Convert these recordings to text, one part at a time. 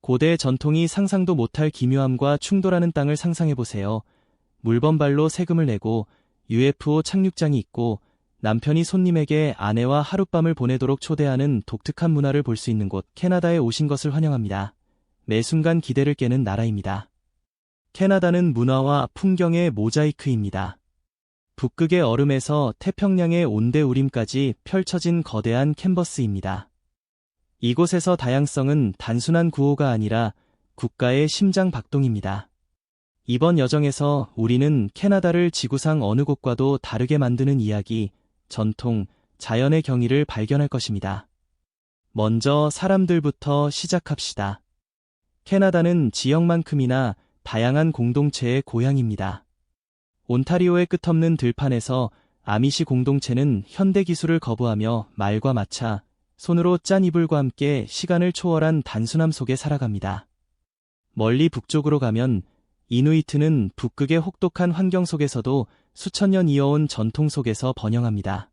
고대 전통이 상상도 못할 기묘함과 충돌하는 땅을 상상해보세요. 물범발로 세금을 내고 UFO 착륙장이 있고 남편이 손님에게 아내와 하룻밤을 보내도록 초대하는 독특한 문화를 볼 수 있는 곳 캐나다에 오신 것을 환영합니다. 매 순간 기대를 깨는 나라입니다. 캐나다는 문화와 풍경의 모자이크입니다. 북극의 얼음에서 태평양의 온대우림까지 펼쳐진 거대한 캔버스입니다. 이곳에서 다양성은 단순한 구호가 아니라 국가의 심장 박동입니다. 이번 여정에서 우리는 캐나다를 지구상 어느 곳과도 다르게 만드는 이야기, 전통, 자연의 경이를 발견할 것입니다. 먼저 사람들부터 시작합시다. 캐나다는 지역만큼이나 다양한 공동체의 고향입니다. 온타리오의 끝없는 들판에서 아미시 공동체는 현대 기술을 거부하며 말과 마차, 손으로 짠 이불과 함께 시간을 초월한 단순함 속에 살아갑니다. 멀리 북쪽으로 가면 이누이트는 북극의 혹독한 환경 속에서도 수천 년 이어온 전통 속에서 번영합니다.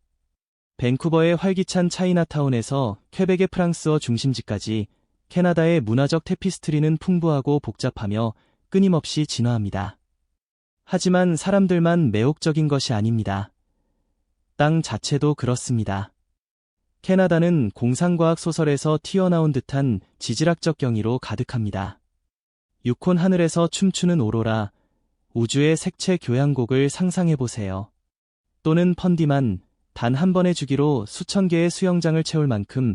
밴쿠버의 활기찬 차이나타운에서 퀘벡의 프랑스어 중심지까지 캐나다의 문화적 테피스트리는 풍부하고 복잡하며 끊임없이 진화합니다. 하지만 사람들만 매혹적인 것이 아닙니다. 땅 자체도 그렇습니다. 캐나다는 공상과학 소설에서 튀어나온 듯한 지질학적 경이로 가득합니다. 유콘 하늘에서 춤추는 오로라, 우주의 색채 교향곡을 상상해보세요. 또는 펀디만, 단 한 번의 주기로 수천 개의 수영장을 채울 만큼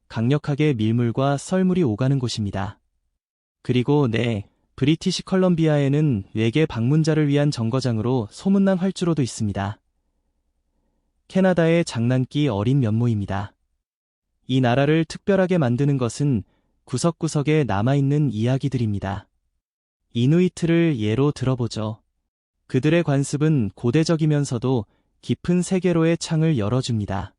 강력하게 밀물과 썰물이 오가는 곳입니다. 그리고 브리티시 컬럼비아에는 외계 방문자를 위한 정거장으로 소문난 활주로도 있습니다. 캐나다의 장난기 어린 면모입니다. 이 나라를 특별하게 만드는 것은 구석구석에 남아있는 이야기들입니다. 이누이트를 예로 들어보죠. 그들의 관습은 고대적이면서도 깊은 세계로의 창을 열어줍니다.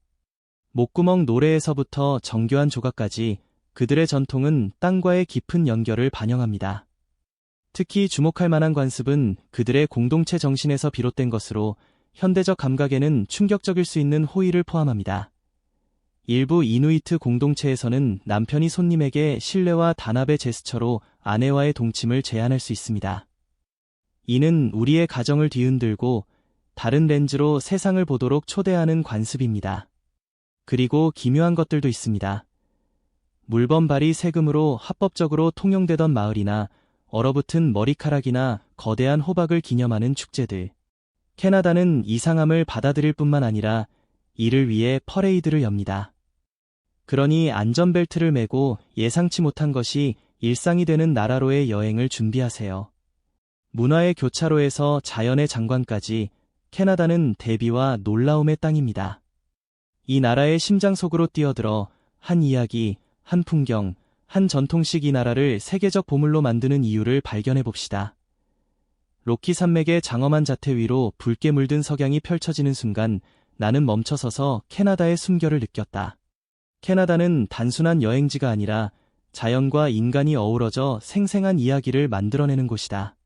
목구멍 노래에서부터 정교한 조각까지 그들의 전통은 땅과의 깊은 연결을 반영합니다. 특히 주목할 만한 관습은 그들의 공동체 정신에서 비롯된 것으로 현대적 감각에는 충격적일 수 있는 호의를 포함합니다. 일부 이누이트 공동체에서는 남편이 손님에게 신뢰와 단합의 제스처로 아내와의 동침을 제안할 수 있습니다. 이는 우리의 가정을 뒤흔들고 다른 렌즈로 세상을 보도록 초대하는 관습입니다. 그리고 기묘한 것들도 있습니다. 물범발이 세금으로 합법적으로 통용되던 마을이나 얼어붙은 머리카락이나 거대한 호박을 기념하는 축제들. 캐나다는 이상함을 받아들일 뿐만 아니라 이를 위해 퍼레이드를 엽니다. 그러니 안전벨트를 매고 예상치 못한 것이 일상이 되는 나라로의 여행을 준비하세요. 문화의 교차로에서 자연의 장관까지 캐나다는 대비와 놀라움의 땅입니다. 이 나라의 심장 속으로 뛰어들어 한 이야기, 한 풍경, 한 전통식 이 나라를 세계적 보물로 만드는 이유를 발견해 봅시다. 로키 산맥의 장엄한 자태 위로 붉게 물든 석양이 펼쳐지는 순간 나는 멈춰서서 캐나다의 숨결을 느꼈다. 캐나다는 단순한 여행지가 아니라 자연과 인간이 어우러져 생생한 이야기를 만들어내는 곳이다.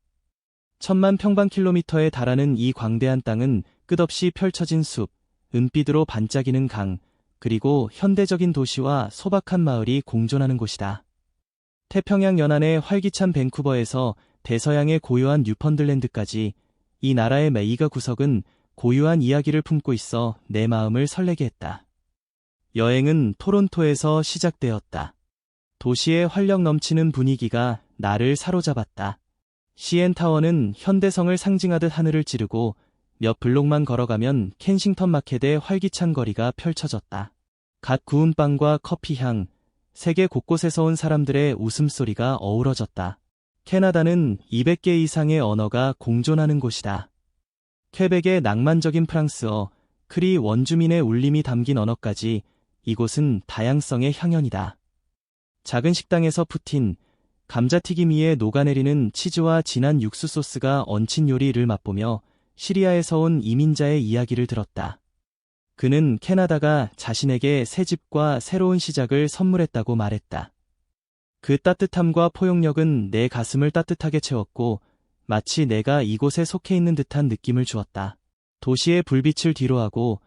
1000만 평방킬로미터에 달하는 이 광대한 땅은 끝없이 펼쳐진 숲, 은빛으로 반짝이는 강, 그리고 현대적인 도시와 소박한 마을이 공존하는 곳이다. 태평양 연안의 활기찬 밴쿠버에서 대서양의 고요한 뉴펀들랜드까지 이 나라의 매이가 구석은 고유한 이야기를 품고 있어 내 마음을 설레게 했다. 여행은 토론토에서 시작되었다. 도시의 활력 넘치는 분위기가 나를 사로잡았다. CN타워는 현대성을 상징하듯 하늘을 찌르고 몇 블록만 걸어가면 켄싱턴 마켓의 활기찬 거리가 펼쳐졌다. 갓 구운 빵과 커피 향, 세계 곳곳에서 온 사람들의 웃음소리가 어우러졌다. 캐나다는 200개 이상의 언어가 공존하는 곳이다. 퀘벡의 낭만적인 프랑스어, 크리 원주민의 울림이 담긴 언어까지 이곳은 다양성의 향연이다. 작은 식당에서 푸틴, 감자튀김 위에 녹아내리는 치즈와 진한 육수 소스가 얹힌 요리를 맛보며 시리아에서 온 이민자의 이야기를 들었다. 그는 캐나다가 자신에게 새 집과 새로운 시작을 선물했다고 말했다. 그 따뜻함과 포용력은 내 가슴을 따뜻하게 채웠고 마치 내가 이곳에 속해 있는 듯한 느낌을 주었다. 도시의 불빛을 뒤로하고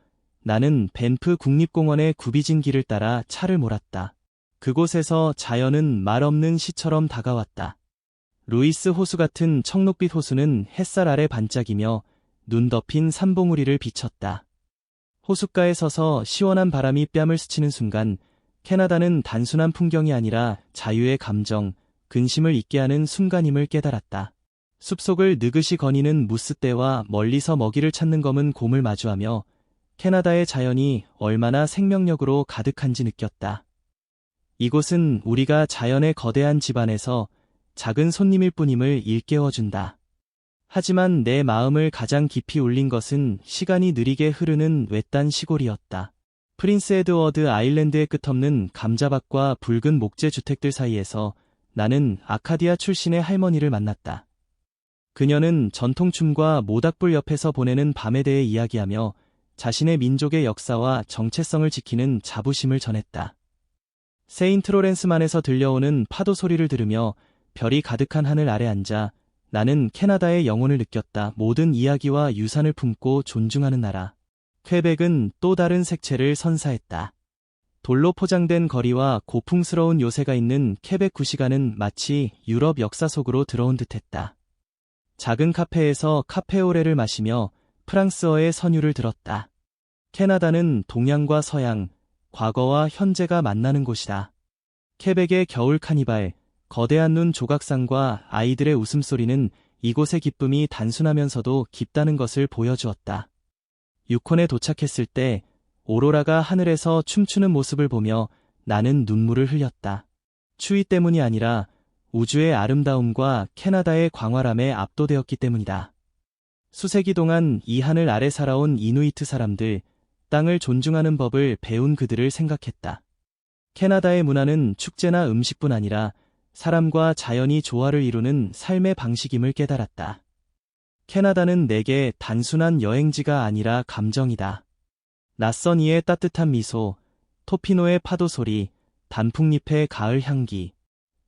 나는 밴프 국립공원의 굽이진 길을 따라 차를 몰았다. 그곳에서 자연은 말 없는 시처럼 다가왔다. 루이스 호수 같은 청록빛 호수는 햇살 아래 반짝이며 눈 덮인 산봉우리를 비쳤다. 호숫가에 서서 시원한 바람이 뺨을 스치는 순간 캐나다는 단순한 풍경이 아니라 자유의 감정, 근심을 잊게 하는 순간임을 깨달았다. 숲속을 느긋이 거니는 무스떼와 멀리서 먹이를 찾는 검은 곰을 마주하며 캐나다의 자연이 얼마나 생명력으로 가득한지 느꼈다. 이곳은 우리가 자연의 거대한 집안에서 작은 손님일 뿐임을 일깨워준다. 하지만 내 마음을 가장 깊이 울린 것은 시간이 느리게 흐르는 외딴 시골이었다. 프린스 에드워드 아일랜드의 끝없는 감자밭과 붉은 목재 주택들 사이에서 나는 아카디아 출신의 할머니를 만났다. 그녀는 전통춤과 모닥불 옆에서 보내는 밤에 대해 이야기하며 자신의 민족의 역사와 정체성을 지키는 자부심을 전했다. 세인트 로렌스만에서 들려오는 파도 소리를 들으며 별이 가득한 하늘 아래 앉아 나는 캐나다의 영혼을 느꼈다. 모든 이야기와 유산을 품고 존중하는 나라. 퀘벡은 또 다른 색채를 선사했다. 돌로 포장된 거리와 고풍스러운 요새가 있는 퀘벡 구시가는 마치 유럽 역사 속으로 들어온 듯했다. 작은 카페에서 카페오레를 마시며 프랑스어의 선율을 들었다. 캐나다는 동양과 서양, 과거와 현재가 만나는 곳이다. 퀘벡의 겨울 카니발, 거대한 눈 조각상과 아이들의 웃음소리는 이곳의 기쁨이 단순하면서도 깊다는 것을 보여주었다. 유콘에 도착했을 때 오로라가 하늘에서 춤추는 모습을 보며 나는 눈물을 흘렸다. 추위 때문이 아니라 우주의 아름다움과 캐나다의 광활함에 압도되었기 때문이다. 수세기 동안 이 하늘 아래 살아온 이누이트 사람들, 땅을 존중하는 법을 배운 그들을 생각했다. 캐나다의 문화는 축제나 음식뿐 아니라 사람과 자연이 조화를 이루는 삶의 방식임을 깨달았다. 캐나다는 내게 단순한 여행지가 아니라 감정이다. 낯선 이의 따뜻한 미소, 토피노의 파도 소리, 단풍잎의 가을 향기.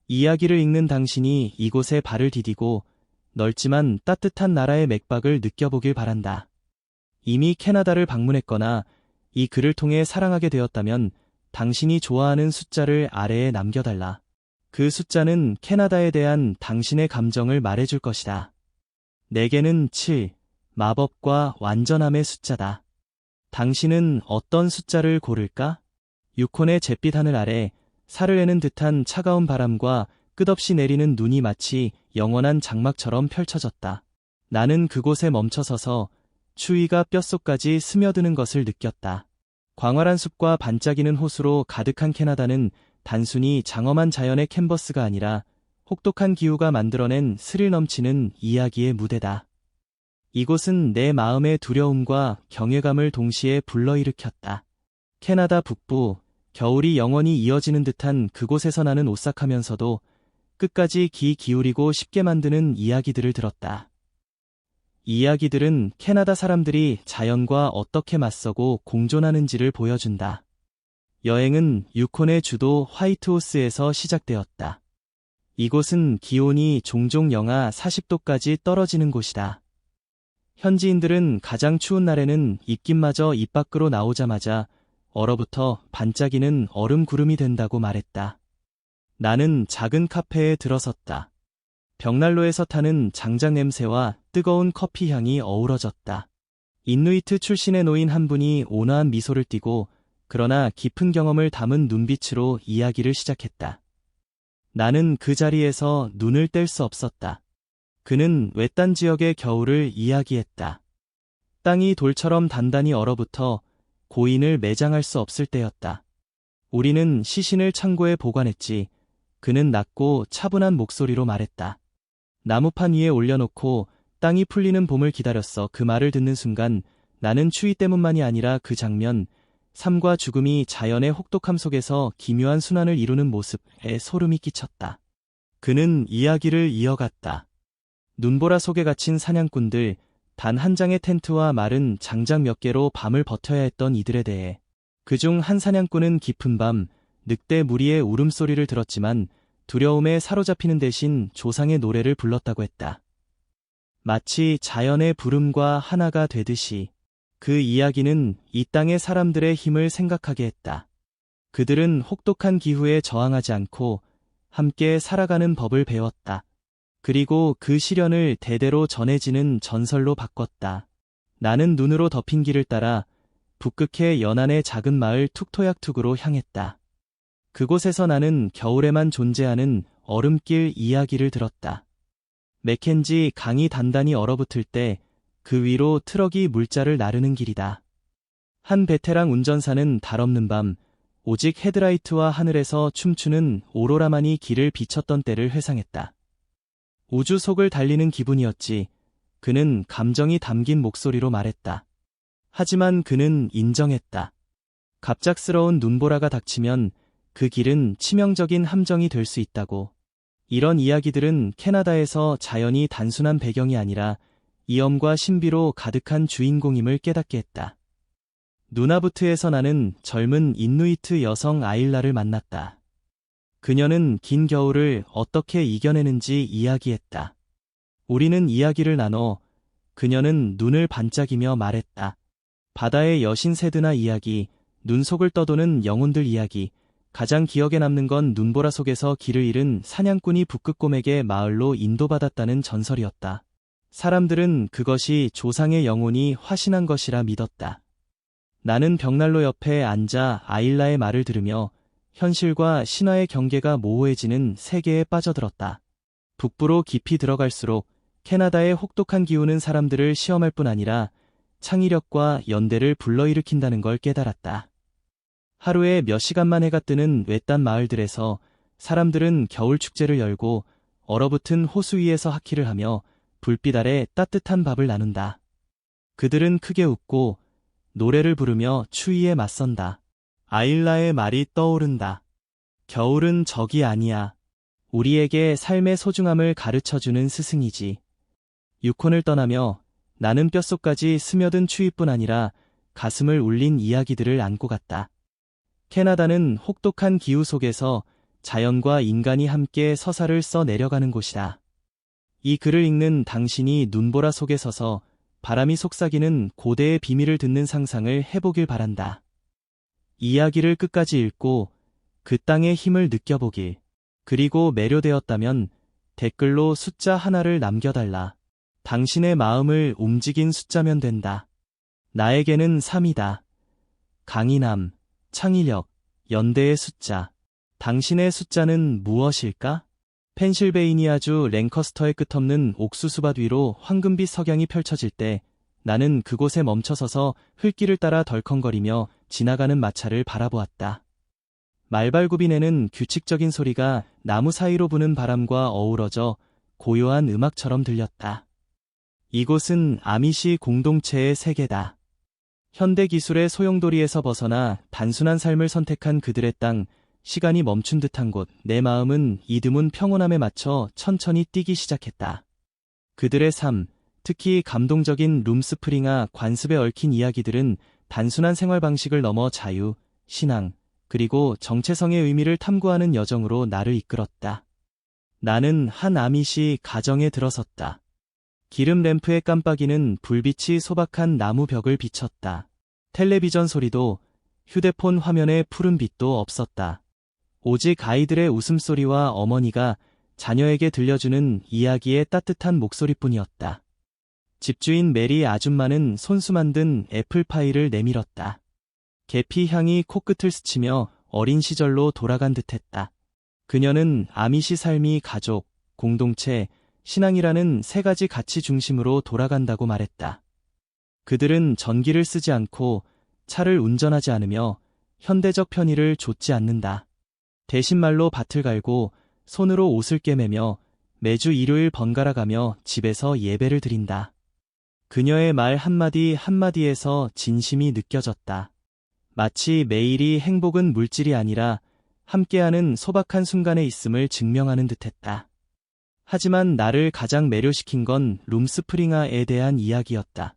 이야기를 읽는 당신이 이곳에 발을 디디고 넓지만 따뜻한 나라의 맥박을 느껴보길 바란다. 이미 캐나다를 방문했거나 이 글을 통해 사랑하게 되었다면 당신이 좋아하는 숫자를 아래에 남겨달라. 그 숫자는 캐나다에 대한 당신의 감정을 말해줄 것이다. 내게는 7, 마법과 완전함의 숫자다. 당신은 어떤 숫자를 고를까? 유콘의 잿빛 하늘 아래 살을 내는 듯한 차가운 바람과 끝없이 내리는 눈이 마치 영원한 장막처럼 펼쳐졌다. 나는 그곳에 멈춰서서 추위가 뼛속까지 스며드는 것을 느꼈다. 광활한 숲과 반짝이는 호수로 가득한 캐나다는 단순히 장엄한 자연의 캔버스가 아니라 혹독한 기후가 만들어낸 스릴 넘치는 이야기의 무대다. 이곳은 내 마음의 두려움과 경외감을 동시에 불러일으켰다. 캐나다 북부, 겨울이 영원히 이어지는 듯한 그곳에서 나는 오싹하면서도 끝까지 귀 기울이고 쉽게 만드는 이야기들을 들었다. 이야기들은 캐나다 사람들이 자연과 어떻게 맞서고 공존하는지를 보여준다. 여행은 유콘의 주도 화이트호스에서 시작되었다. 이곳은 기온이 종종 영하 40도까지 떨어지는 곳이다. 현지인들은 가장 추운 날에는 입김마저 입 밖으로 나오자마자 얼어붙어 반짝이는 얼음 구름이 된다고 말했다. 나는 작은 카페에 들어섰다. 벽난로에서 타는 장작 냄새와 뜨거운 커피 향이 어우러졌다. 인누이트 출신의 노인 한 분이 온화한 미소를 띠고 그러나 깊은 경험을 담은 눈빛으로 이야기를 시작했다. 나는 그 자리에서 눈을 뗄 수 없었다. 그는 외딴 지역의 겨울을 이야기했다. 땅이 돌처럼 단단히 얼어붙어 고인을 매장할 수 없을 때였다. 우리는 시신을 창고에 보관했지. 그는 낮고 차분한 목소리로 말했다. 나무판 위에 올려놓고 땅이 풀리는 봄을 기다렸어. 그 말을 듣는 순간 나는 추위 때문만이 아니라 그 장면, 삶과 죽음이 자연의 혹독함 속에서 기묘한 순환을 이루는 모습에 소름이 끼쳤다. 그는 이야기를 이어갔다. 눈보라 속에 갇힌 사냥꾼들, 단 한 장의 텐트와 마른 장작 몇 개로 밤을 버텨야 했던 이들에 대해. 그중 한 사냥꾼은 깊은 밤, 늑대 무리의 울음소리를 들었지만 두려움에 사로잡히는 대신 조상의 노래를 불렀다고 했다. 마치 자연의 부름과 하나가 되듯이. 그 이야기는 이 땅의 사람들의 힘을 생각하게 했다. 그들은 혹독한 기후에 저항하지 않고 함께 살아가는 법을 배웠다. 그리고 그 시련을 대대로 전해지는 전설로 바꿨다. 나는 눈으로 덮인 길을 따라 북극해 연안의 작은 마을 툭토약툭으로 향했다. 그곳에서 나는 겨울에만 존재하는 얼음길 이야기를 들었다. 맥켄지 강이 단단히 얼어붙을 때 그 위로 트럭이 물자를 나르는 길이다. 한 베테랑 운전사는 달없는 밤, 오직 헤드라이트와 하늘에서 춤추는 오로라만이 길을 비췄던 때를 회상했다. 우주 속을 달리는 기분이었지. 그는 감정이 담긴 목소리로 말했다. 하지만 그는 인정했다. 갑작스러운 눈보라가 닥치면 그 길은 치명적인 함정이 될 수 있다고. 이런 이야기들은 캐나다에서 자연이 단순한 배경이 아니라 위험과 신비로 가득한 주인공임을 깨닫게 했다. 누나부트에서 나는 젊은 인누이트 여성 아일라를 만났다. 그녀는 긴 겨울을 어떻게 이겨내는지 이야기했다. 우리는 이야기를 나눠 그녀는 눈을 반짝이며 말했다. 바다의 여신 세드나 이야기, 눈 속을 떠도는 영혼들 이야기, 가장 기억에 남는 건 눈보라 속에서 길을 잃은 사냥꾼이 북극곰에게 마을로 인도받았다는 전설이었다. 사람들은 그것이 조상의 영혼이 화신한 것이라 믿었다. 나는 벽난로 옆에 앉아 아일라의 말을 들으며 현실과 신화의 경계가 모호해지는 세계에 빠져들었다. 북부로 깊이 들어갈수록 캐나다의 혹독한 기후는 사람들을 시험할 뿐 아니라 창의력과 연대를 불러일으킨다는 걸 깨달았다. 하루에 몇 시간만 해가 뜨는 외딴 마을들에서 사람들은 겨울 축제를 열고 얼어붙은 호수 위에서 하키를 하며 불빛 아래 따뜻한 밥을 나눈다. 그들은 크게 웃고 노래를 부르며 추위에 맞선다. 아일라의 말이 떠오른다. 겨울은 적이 아니야. 우리에게 삶의 소중함을 가르쳐주는 스승이지. 유콘을 떠나며 나는 뼛속까지 스며든 추위뿐 아니라 가슴을 울린 이야기들을 안고 갔다. 캐나다는 혹독한 기후 속에서 자연과 인간이 함께 서사를 써 내려가는 곳이다. 이 글을 읽는 당신이 눈보라 속에 서서 바람이 속삭이는 고대의 비밀을 듣는 상상을 해보길 바란다. 이야기를 끝까지 읽고 그 땅의 힘을 느껴보길. 그리고 매료되었다면 댓글로 숫자 하나를 남겨달라. 당신의 마음을 움직인 숫자면 된다. 나에게는 3이다. 강인함, 창의력, 연대의 숫자. 당신의 숫자는 무엇일까? 펜실베이니아주 랭커스터의 끝없는 옥수수밭 위로 황금빛 석양이 펼쳐질 때 나는 그곳에 멈춰서서 흙길을 따라 덜컹거리며 지나가는 마차를 바라보았다. 말발굽이내는 규칙적인 소리가 나무 사이로 부는 바람과 어우러져 고요한 음악처럼 들렸다. 이곳은 아미시 공동체의 세계다. 현대 기술의 소용돌이에서 벗어나 단순한 삶을 선택한 그들의 땅, 시간이 멈춘 듯한 곳, 내 마음은 이 드문 평온함에 맞춰 천천히 뛰기 시작했다. 그들의 삶, 특히 감동적인 룸스프링아 관습에 얽힌 이야기들은 단순한 생활 방식을 넘어 자유, 신앙, 그리고 정체성의 의미를 탐구하는 여정으로 나를 이끌었다. 나는 한 아미시 가정에 들어섰다. 기름 램프의 깜빡이는 불빛이 소박한 나무 벽을 비쳤다. 텔레비전 소리도 휴대폰 화면의 푸른 빛도 없었다. 오직 아이들의 웃음소리와 어머니가 자녀에게 들려주는 이야기의 따뜻한 목소리뿐이었다. 집주인 메리 아줌마는 손수 만든 애플파이를 내밀었다. 계피 향이 코끝을 스치며 어린 시절로 돌아간 듯했다. 그녀는 아미시 삶이 가족, 공동체, 신앙이라는 세 가지 가치 중심으로 돌아간다고 말했다. 그들은 전기를 쓰지 않고 차를 운전하지 않으며 현대적 편의를 좇지 않는다. 대신 말로 밭을 갈고 손으로 옷을 꿰매며 매주 일요일 번갈아 가며 집에서 예배를 드린다. 그녀의 말 한마디 한마디에서 진심이 느껴졌다. 마치 매일이 행복은 물질이 아니라 함께하는 소박한 순간에 있음을 증명하는 듯했다. 하지만 나를 가장 매료시킨 건 룸스프링아에 대한 이야기였다.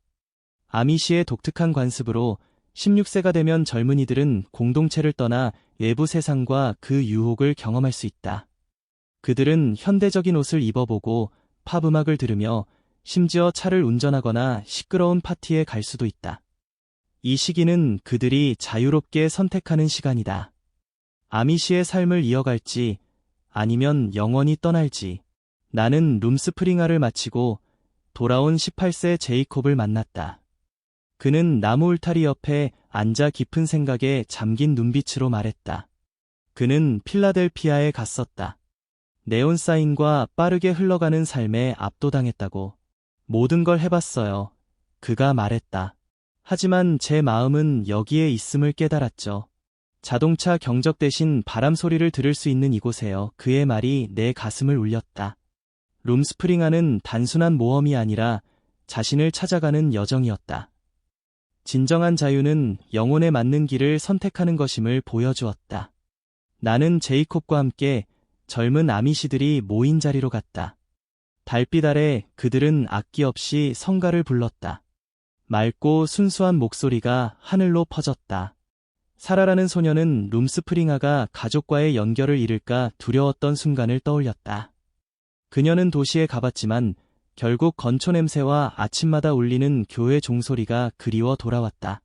아미시의 독특한 관습으로 16세가 되면 젊은이들은 공동체를 떠나 외부 세상과 그 유혹을 경험할 수 있다. 그들은 현대적인 옷을 입어보고 팝 음악을 들으며 심지어 차를 운전하거나 시끄러운 파티에 갈 수도 있다. 이 시기는 그들이 자유롭게 선택하는 시간이다. 아미시의 삶을 이어갈지 아니면 영원히 떠날지. 나는 룸스프링아를 마치고 돌아온 18세 제이콥을 만났다. 그는 나무 울타리 옆에 앉아 깊은 생각에 잠긴 눈빛으로 말했다. 그는 필라델피아에 갔었다. 네온사인과 빠르게 흘러가는 삶에 압도당했다고. 모든 걸 해봤어요. 그가 말했다. 하지만 제 마음은 여기에 있음을 깨달았죠. 자동차 경적 대신 바람 소리를 들을 수 있는 이곳에요. 그의 말이 내 가슴을 울렸다. 룸스프링아는 단순한 모험이 아니라 자신을 찾아가는 여정이었다. 진정한 자유는 영혼에 맞는 길을 선택하는 것임을 보여주었다. 나는 제이콥과 함께 젊은 아미시들이 모인 자리로 갔다. 달빛 아래 그들은 악기 없이 성가를 불렀다. 맑고 순수한 목소리가 하늘로 퍼졌다. 사라라는 소녀는 룸스프링아가 가족과의 연결을 잃을까 두려웠던 순간을 떠올렸다. 그녀는 도시에 가봤지만 결국 건초 냄새와 아침마다 울리는 교회 종소리가 그리워 돌아왔다.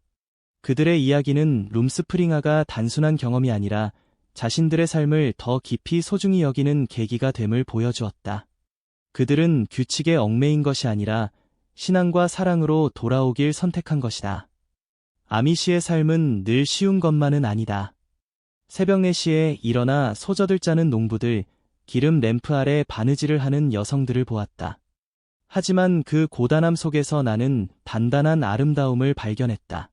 그들의 이야기는 룸스프링아가 단순한 경험이 아니라 자신들의 삶을 더 깊이 소중히 여기는 계기가 됨을 보여주었다. 그들은 규칙에 얽매인 것이 아니라 신앙과 사랑으로 돌아오길 선택한 것이다. 아미시의 삶은 늘 쉬운 것만은 아니다. 새벽 4시에 일어나 소젖을 짜는 농부들, 기름 램프 아래 바느질을 하는 여성들을 보았다. 하지만 그 고단함 속에서 나는 단단한 아름다움을 발견했다.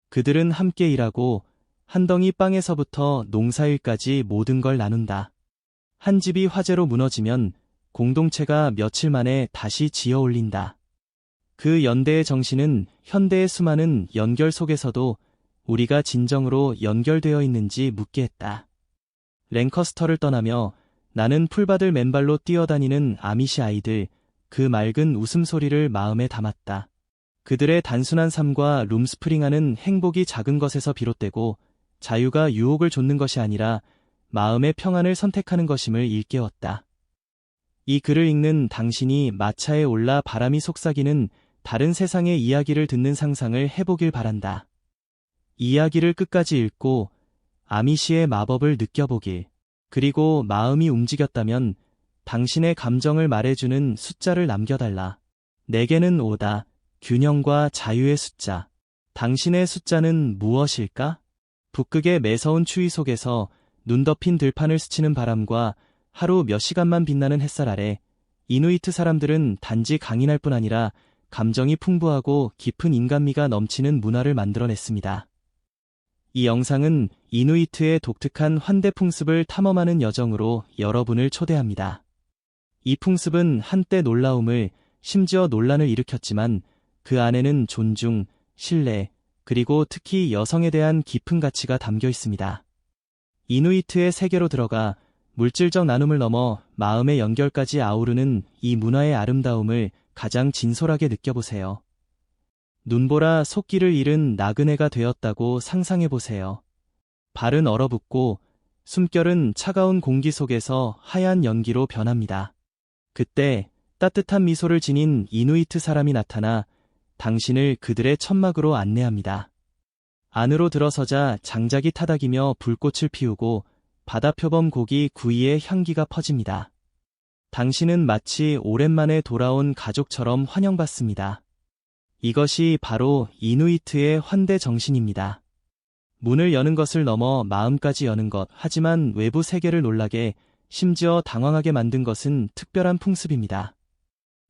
그들은 함께 일하고 한 덩이 빵에서부터 농사일까지 모든 걸 나눈다. 한 집이 화재로 무너지면 공동체가 며칠 만에 다시 지어 올린다. 그 연대의 정신은 현대의 수많은 연결 속에서도 우리가 진정으로 연결되어 있는지 묻게 했다. 랭커스터를 떠나며 나는 풀밭을 맨발로 뛰어다니는 아미시 아이들, 그 맑은 웃음소리를 마음에 담았다. 그들의 단순한 삶과 룸스프링아는 행복이 작은 것에서 비롯되고 자유가 유혹을 좇는 것이 아니라 마음의 평안을 선택하는 것임을 일깨웠다. 이 글을 읽는 당신이 마차에 올라 바람이 속삭이는 다른 세상의 이야기를 듣는 상상을 해보길 바란다. 이야기를 끝까지 읽고 아미시의 마법을 느껴보길. 그리고 마음이 움직였다면 당신의 감정을 말해주는 숫자를 남겨달라. 내게는 5다. 균형과 자유의 숫자. 당신의 숫자는 무엇일까? 북극의 매서운 추위 속에서 눈 덮인 들판을 스치는 바람과 하루 몇 시간만 빛나는 햇살 아래 이누이트 사람들은 단지 강인할 뿐 아니라 감정이 풍부하고 깊은 인간미가 넘치는 문화를 만들어냈습니다. 이 영상은 이누이트의 독특한 환대 풍습을 탐험하는 여정으로 여러분을 초대합니다. 이 풍습은 한때 놀라움을, 심지어 논란을 일으켰지만 그 안에는 존중, 신뢰, 그리고 특히 여성에 대한 깊은 가치가 담겨 있습니다. 이누이트의 세계로 들어가 물질적 나눔을 넘어 마음의 연결까지 아우르는 이 문화의 아름다움을 가장 진솔하게 느껴보세요. 눈보라 속기를 잃은 나그네가 되었다고 상상해보세요. 발은 얼어붙고 숨결은 차가운 공기 속에서 하얀 연기로 변합니다. 그때 따뜻한 미소를 지닌 이누이트 사람이 나타나 당신을 그들의 천막으로 안내합니다. 안으로 들어서자 장작이 타닥이며 불꽃을 피우고 바다 표범 고기 구이의 향기가 퍼집니다. 당신은 마치 오랜만에 돌아온 가족처럼 환영받습니다. 이것이 바로 이누이트의 환대 정신입니다. 문을 여는 것을 넘어 마음까지 여는 것, 하지만 외부 세계를 놀라게, 심지어 당황하게 만든 것은 특별한 풍습입니다.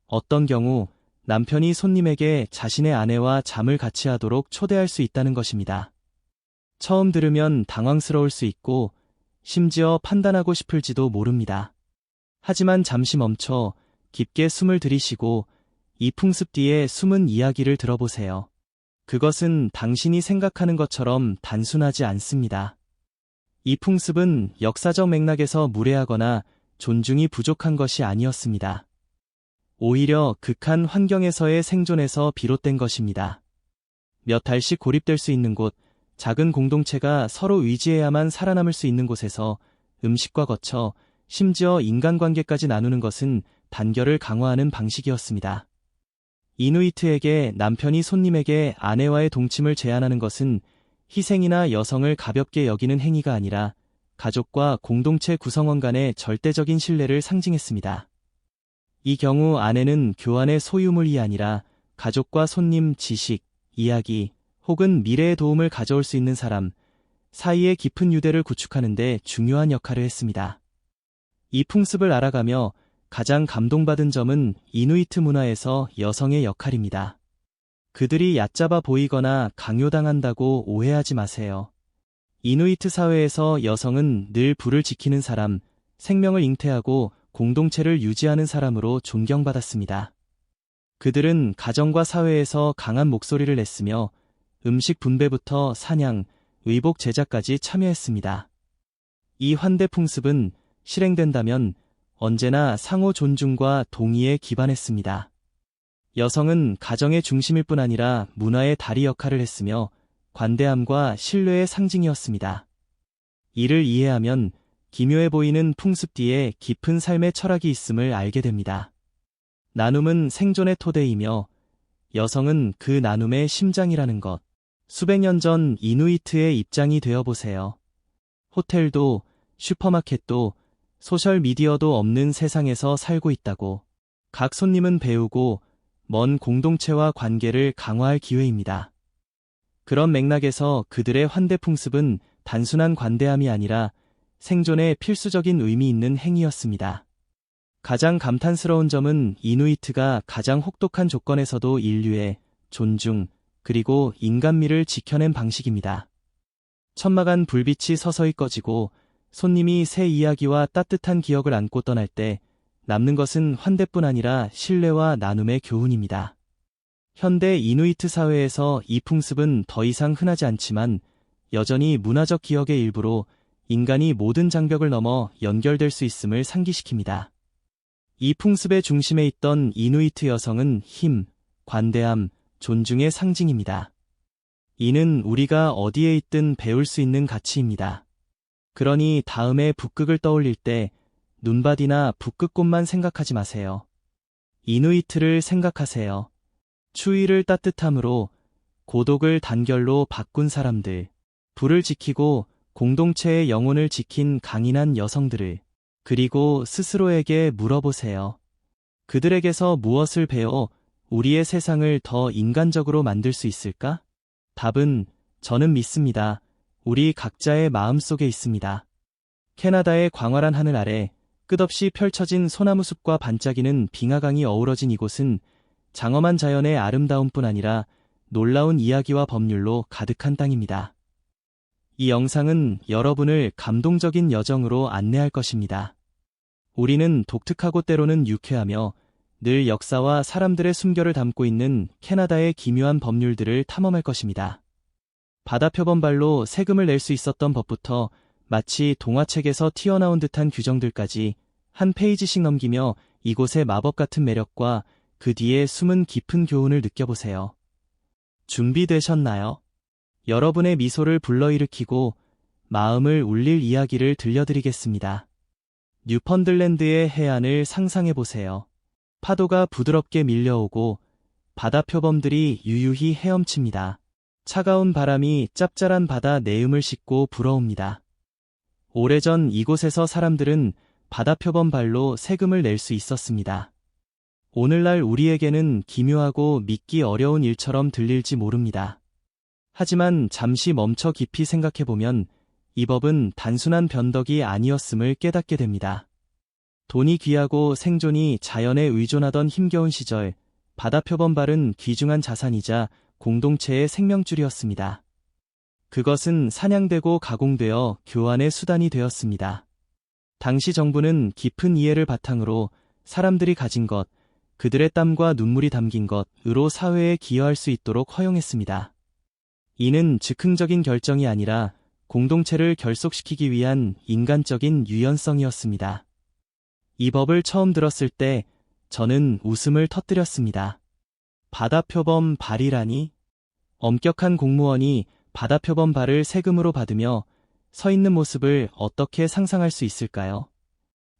어떤 경우 남편이 손님에게 자신의 아내와 잠을 같이 하도록 초대할 수 있다는 것입니다. 처음 들으면 당황스러울 수 있고 심지어 판단하고 싶을지도 모릅니다. 하지만 잠시 멈춰 깊게 숨을 들이쉬고 이 풍습 뒤에 숨은 이야기를 들어보세요. 그것은 당신이 생각하는 것처럼 단순하지 않습니다. 이 풍습은 역사적 맥락에서 무례하거나 존중이 부족한 것이 아니었습니다. 오히려 극한 환경에서의 생존에서 비롯된 것입니다. 몇 달씩 고립될 수 있는 곳, 작은 공동체가 서로 의지해야만 살아남을 수 있는 곳에서 음식과 거처, 심지어 인간관계까지 나누는 것은 단결을 강화하는 방식이었습니다. 이누이트에게 남편이 손님에게 아내와의 동침을 제안하는 것은 희생이나 여성을 가볍게 여기는 행위가 아니라 가족과 공동체 구성원 간의 절대적인 신뢰를 상징했습니다. 이 경우 아내는 교환의 소유물이 아니라 가족과 손님, 지식, 이야기 혹은 미래의 도움을 가져올 수 있는 사람 사이의 깊은 유대를 구축하는 데 중요한 역할을 했습니다. 이 풍습을 알아가며 가장 감동받은 점은 이누이트 문화에서 여성의 역할입니다. 그들이 얕잡아 보이거나 강요당한다고 오해하지 마세요. 이누이트 사회에서 여성은 늘 불을 지키는 사람, 생명을 잉태하고 공동체를 유지하는 사람으로 존경받았습니다. 그들은 가정과 사회에서 강한 목소리를 냈으며 음식 분배부터 사냥, 의복 제작까지 참여했습니다. 이 환대 풍습은 실행된다면 언제나 상호 존중과 동의에 기반했습니다. 여성은 가정의 중심일 뿐 아니라 문화의 다리 역할을 했으며 관대함과 신뢰의 상징이었습니다. 이를 이해하면 기묘해 보이는 풍습 뒤에 깊은 삶의 철학이 있음을 알게 됩니다. 나눔은 생존의 토대이며 여성은 그 나눔의 심장이라는 것. 수백 년 전 이누이트의 입장이 되어보세요. 호텔도, 슈퍼마켓도, 소셜미디어도 없는 세상에서 살고 있다고. 각 손님은 배우고 먼 공동체와 관계를 강화할 기회입니다. 그런 맥락에서 그들의 환대 풍습은 단순한 관대함이 아니라 생존에 필수적인 의미 있는 행위였습니다. 가장 감탄스러운 점은 이누이트가 가장 혹독한 조건에서도 인류의 존중, 그리고 인간미를 지켜낸 방식입니다. 천막안 불빛이 서서히 꺼지고 손님이 새 이야기와 따뜻한 기억을 안고 떠날 때 남는 것은 환대뿐 아니라 신뢰와 나눔의 교훈입니다. 현대 이누이트 사회에서 이 풍습은 더 이상 흔하지 않지만 여전히 문화적 기억의 일부로 인간이 모든 장벽을 넘어 연결될 수 있음을 상기시킵니다. 이 풍습의 중심에 있던 이누이트 여성은 힘, 관대함, 존중의 상징입니다. 이는 우리가 어디에 있든 배울 수 있는 가치입니다. 그러니 다음에 북극을 떠올릴 때 눈밭이나 북극꽃만 생각하지 마세요. 이누이트를 생각하세요. 추위를 따뜻함으로, 고독을 단결로 바꾼 사람들, 불을 지키고 공동체의 영혼을 지킨 강인한 여성들을, 그리고 스스로에게 물어보세요. 그들에게서 무엇을 배워 우리의 세상을 더 인간적으로 만들 수 있을까? 답은 저는 믿습니다. 우리 각자의 마음속에 있습니다. 캐나다의 광활한 하늘 아래 끝없이 펼쳐진 소나무 숲과 반짝이는 빙하강이 어우러진 이곳은 장엄한 자연의 아름다움뿐 아니라 놀라운 이야기와 법률로 가득한 땅입니다. 이 영상은 여러분을 감동적인 여정으로 안내할 것입니다. 우리는 독특하고 때로는 유쾌하며 늘 역사와 사람들의 숨결을 담고 있는 캐나다의 기묘한 법률들을 탐험할 것입니다. 바다 표범발로 세금을 낼 수 있었던 법부터 마치 동화책에서 튀어나온 듯한 규정들까지 한 페이지씩 넘기며 이곳의 마법 같은 매력과 그 뒤에 숨은 깊은 교훈을 느껴보세요. 준비되셨나요? 여러분의 미소를 불러일으키고 마음을 울릴 이야기를 들려드리겠습니다. 뉴펀들랜드의 해안을 상상해보세요. 파도가 부드럽게 밀려오고 바다 표범들이 유유히 헤엄칩니다. 차가운 바람이 짭짤한 바다 내음을 싣고 불어옵니다. 오래전 이곳에서 사람들은 바다 표범 발로 세금을 낼 수 있었습니다. 오늘날 우리에게는 기묘하고 믿기 어려운 일처럼 들릴지 모릅니다. 하지만 잠시 멈춰 깊이 생각해보면 이 법은 단순한 변덕이 아니었음을 깨닫게 됩니다. 돈이 귀하고 생존이 자연에 의존하던 힘겨운 시절, 바다 표범발은 귀중한 자산이자 공동체의 생명줄이었습니다. 그것은 사냥되고 가공되어 교환의 수단이 되었습니다. 당시 정부는 깊은 이해를 바탕으로 사람들이 가진 것, 그들의 땀과 눈물이 담긴 것으로 사회에 기여할 수 있도록 허용했습니다. 이는 즉흥적인 결정이 아니라 공동체를 결속시키기 위한 인간적인 유연성이었습니다. 이 법을 처음 들었을 때 저는 웃음을 터뜨렸습니다. 바다 표범 발이라니? 엄격한 공무원이 바다 표범 발을 세금으로 받으며 서 있는 모습을 어떻게 상상할 수 있을까요?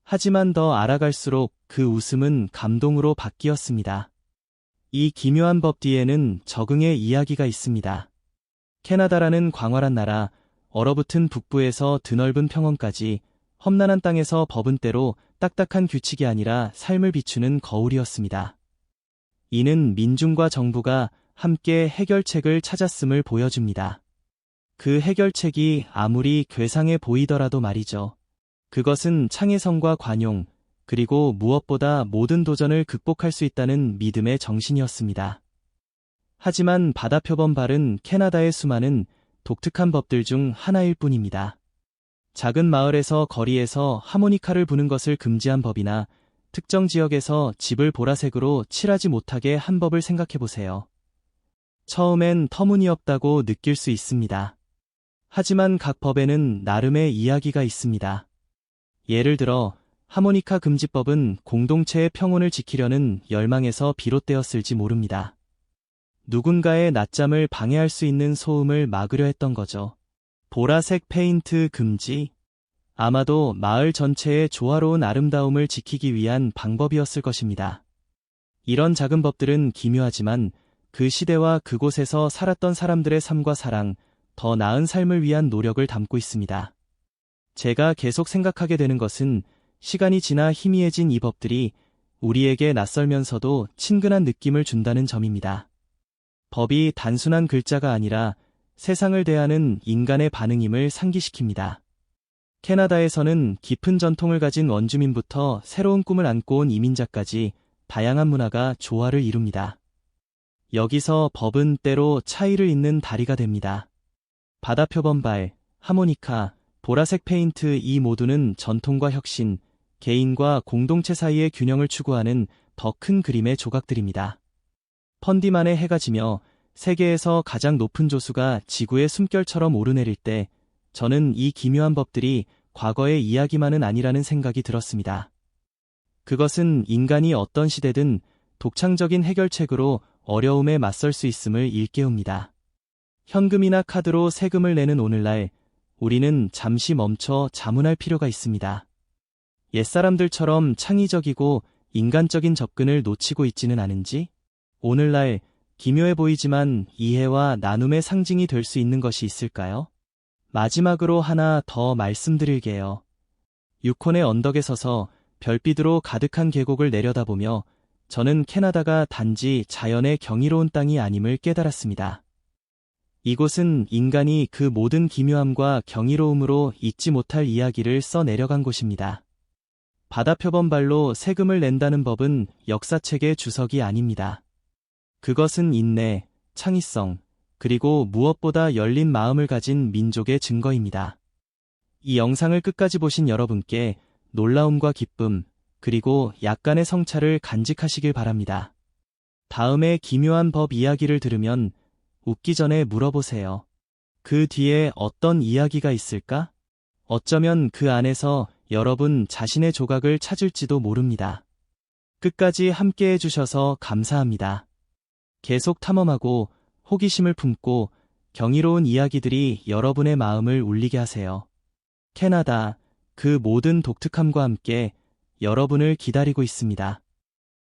하지만 더 알아갈수록 그 웃음은 감동으로 바뀌었습니다. 이 기묘한 법 뒤에는 적응의 이야기가 있습니다. 캐나다라는 광활한 나라, 얼어붙은 북부에서 드넓은 평원까지 험난한 땅에서 법은 때로 딱딱한 규칙이 아니라 삶을 비추는 거울이었습니다. 이는 민중과 정부가 함께 해결책을 찾았음을 보여줍니다. 그 해결책이 아무리 괴상해 보이더라도 말이죠. 그것은 창의성과 관용, 그리고 무엇보다 모든 도전을 극복할 수 있다는 믿음의 정신이었습니다. 하지만 바다표범발은 캐나다의 수많은 독특한 법들 중 하나일 뿐입니다. 작은 마을에서 거리에서 하모니카를 부는 것을 금지한 법이나 특정 지역에서 집을 보라색으로 칠하지 못하게 한 법을 생각해 보세요. 처음엔 터무니없다고 느낄 수 있습니다. 하지만 각 법에는 나름의 이야기가 있습니다. 예를 들어 하모니카 금지법은 공동체의 평온을 지키려는 열망에서 비롯되었을지 모릅니다. 누군가의 낮잠을 방해할 수 있는 소음을 막으려 했던 거죠. 보라색 페인트 금지? 아마도 마을 전체의 조화로운 아름다움을 지키기 위한 방법이었을 것입니다. 이런 작은 법들은 기묘하지만 그 시대와 그곳에서 살았던 사람들의 삶과 사랑, 더 나은 삶을 위한 노력을 담고 있습니다. 제가 계속 생각하게 되는 것은 시간이 지나 희미해진 이 법들이 우리에게 낯설면서도 친근한 느낌을 준다는 점입니다. 법이 단순한 글자가 아니라 세상을 대하는 인간의 반응임을 상기시킵니다. 캐나다에서는 깊은 전통을 가진 원주민부터 새로운 꿈을 안고 온 이민자까지 다양한 문화가 조화를 이룹니다. 여기서 법은 때로 차이를 잇는 다리가 됩니다. 바다표범발, 하모니카, 보라색 페인트 이 모두는 전통과 혁신, 개인과 공동체 사이의 균형을 추구하는 더 큰 그림의 조각들입니다. 펀디만의 해가 지며 세계에서 가장 높은 조수가 지구의 숨결처럼 오르내릴 때 저는 이 기묘한 법들이 과거의 이야기만은 아니라는 생각이 들었습니다. 그것은 인간이 어떤 시대든 독창적인 해결책으로 어려움에 맞설 수 있음을 일깨웁니다. 현금이나 카드로 세금을 내는 오늘날 우리는 잠시 멈춰 자문할 필요가 있습니다. 옛사람들처럼 창의적이고 인간적인 접근을 놓치고 있지는 않은지? 오늘날 기묘해 보이지만 이해와 나눔의 상징이 될 수 있는 것이 있을까요? 마지막으로 하나 더 말씀드릴게요. 유콘의 언덕에 서서 별빛으로 가득한 계곡을 내려다보며 저는 캐나다가 단지 자연의 경이로운 땅이 아님을 깨달았습니다. 이곳은 인간이 그 모든 기묘함과 경이로움으로 잊지 못할 이야기를 써내려간 곳입니다. 바다표범발로 세금을 낸다는 법은 역사책의 주석이 아닙니다. 그것은 인내, 창의성, 그리고 무엇보다 열린 마음을 가진 민족의 증거입니다. 이 영상을 끝까지 보신 여러분께 놀라움과 기쁨, 그리고 약간의 성찰을 간직하시길 바랍니다. 다음에 기묘한 법 이야기를 들으면 웃기 전에 물어보세요. 그 뒤에 어떤 이야기가 있을까? 어쩌면 그 안에서 여러분 자신의 조각을 찾을지도 모릅니다. 끝까지 함께 해주셔서 감사합니다. 계속 탐험하고 호기심을 품고 경이로운 이야기들이 여러분의 마음을 울리게 하세요. 캐나다, 그 모든 독특함과 함께 여러분을 기다리고 있습니다.